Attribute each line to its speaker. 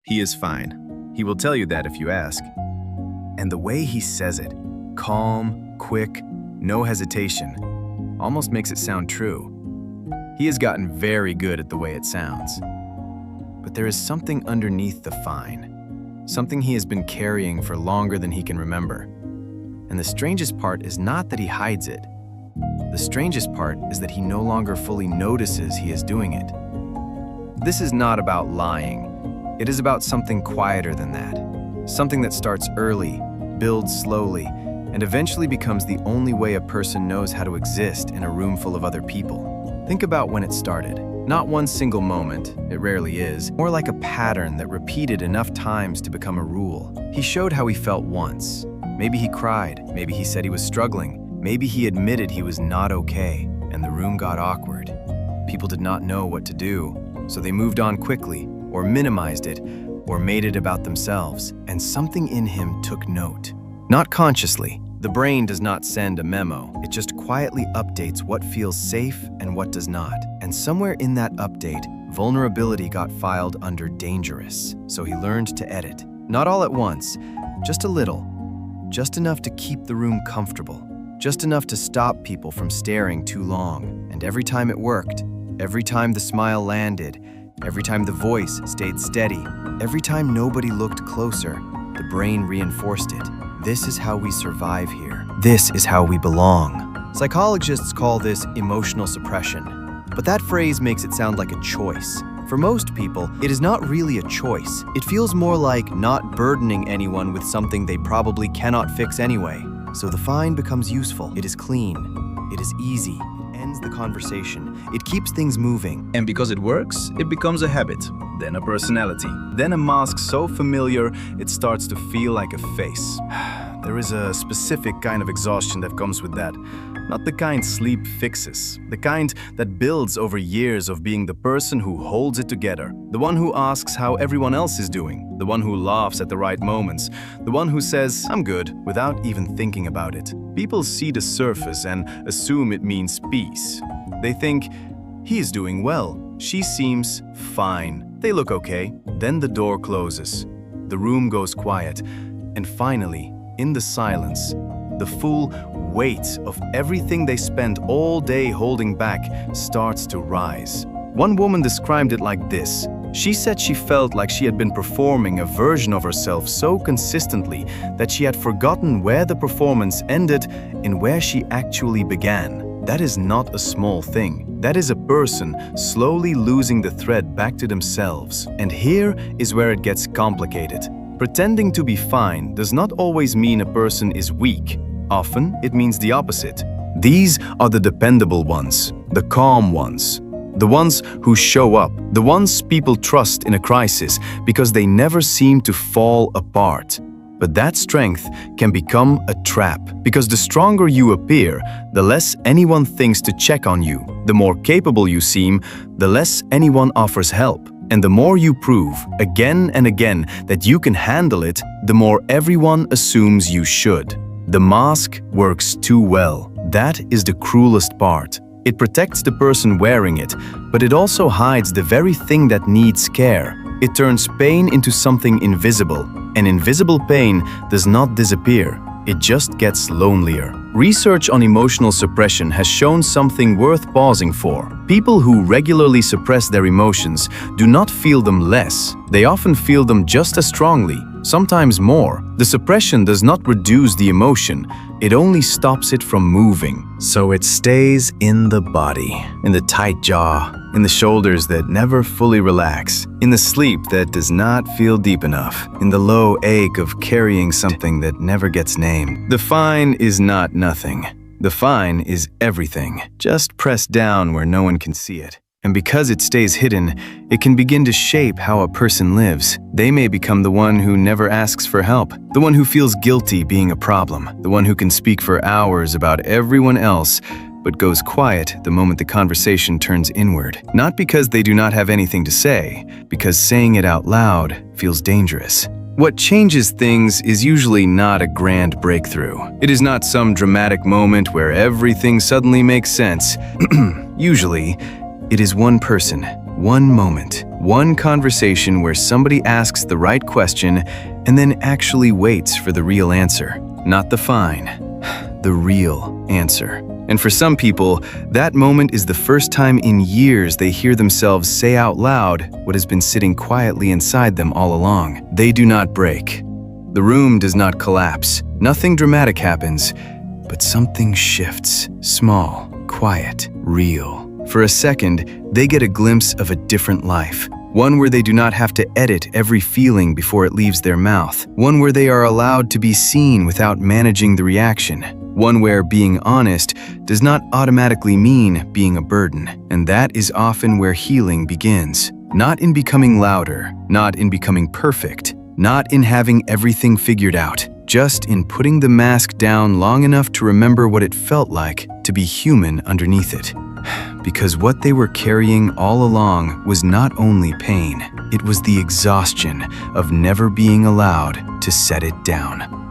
Speaker 1: He is fine. He will tell you that if you ask. And the way he says it, calm, quick, no hesitation, almost makes it sound true. He has gotten very good at the way it sounds. But there is something underneath the fine, something he has been carrying for longer than he can remember. And the strangest part is not that he hides it. The strangest part is that he no longer fully notices he is doing it. This is not about lying. It is about something quieter than that. Something that starts early, builds slowly, and eventually becomes the only way a person knows how to exist in a room full of other people. Think about when it started. Not one single moment, it rarely is, more like a pattern that repeated enough times to become a rule. He showed how he felt once. Maybe he cried, maybe he said he was struggling, maybe he admitted he was not okay, and the room got awkward. People did not know what to do, so they moved on quickly, or minimized it, or made it about themselves, and something in him took note. Not consciously. The brain does not send a memo. It just quietly updates what feels safe and what does not. And somewhere in that update, vulnerability got filed under dangerous, so he learned to edit. Not all at once, just a little. Just enough to keep the room comfortable. Just enough to stop people from staring too long. And every time it worked, every time the smile landed, every time the voice stayed steady, every time nobody looked closer, the brain reinforced it. This is how we survive here. This is how we belong. Psychologists call this emotional suppression, but that phrase makes it sound like a choice. For most people, it is not really a choice. It feels more like not burdening anyone with something they probably cannot fix anyway. So the fine becomes useful. It is clean. It is easy. It ends the conversation. It keeps things moving.
Speaker 2: And because it works, it becomes a habit, then a personality, then a mask so familiar it starts to feel like a face.
Speaker 1: There is a specific kind of exhaustion that comes with that. Not the kind sleep fixes. The kind that builds over years of being the person who holds it together. The one who asks how everyone else is doing. The one who laughs at the right moments. The one who says, "I'm good," without even thinking about it. People see the surface and assume it means peace. They think, he is doing well. She seems fine. They look okay. Then the door closes. The room goes quiet. And finally, in the silence, the full weight of everything they spent all day holding back starts to rise. One woman described it like this. She said she felt like she had been performing a version of herself so consistently that she had forgotten where the performance ended and where she actually began. That is not a small thing. That is a person slowly losing the thread back to themselves. And here is where it gets complicated. Pretending to be fine does not always mean a person is weak. Often, it means the opposite. These are the dependable ones, the calm ones, the ones who show up, the ones people trust in a crisis because they never seem to fall apart. But that strength can become a trap, because the stronger you appear, the less anyone thinks to check on you. The more capable you seem, the less anyone offers help. And the more you prove, again and again, that you can handle it, the more everyone assumes you should. The mask works too well. That is the cruelest part. It protects the person wearing it, but it also hides the very thing that needs care. It turns pain into something invisible, and invisible pain does not disappear. It just gets lonelier. Research on emotional suppression has shown something worth pausing for. People who regularly suppress their emotions do not feel them less. They often feel them just as strongly, sometimes more. The suppression does not reduce the emotion, it only stops it from moving. So it stays in the body, in the tight jaw, in the shoulders that never fully relax, in the sleep that does not feel deep enough, in the low ache of carrying something that never gets named. The fine is not nothing. The fine is everything, just pressed down where no one can see it. And because it stays hidden, it can begin to shape how a person lives. They may become the one who never asks for help, the one who feels guilty being a problem, the one who can speak for hours about everyone else, but goes quiet the moment the conversation turns inward. Not because they do not have anything to say, because saying it out loud feels dangerous. What changes things is usually not a grand breakthrough. It is not some dramatic moment where everything suddenly makes sense. Usually, it is one person, one moment, One conversation where somebody asks the right question and then actually waits for the real answer. Not the fine, the real answer. And for some people, that moment is the first time in years they hear themselves say out loud what has been sitting quietly inside them all along. They do not break. The room does not collapse. Nothing dramatic happens, but something shifts. Small, quiet, real. For a second, they get a glimpse of a different life. One where they do not have to edit every feeling before it leaves their mouth. One where they are allowed to be seen without managing the reaction. One where being honest does not automatically mean being a burden. And that is often where healing begins. Not in becoming louder, not in becoming perfect, not in having everything figured out, just in putting the mask down long enough to remember what it felt like to be human underneath it. Because what they were carrying all along was not only pain, it was the exhaustion of never being allowed to set it down.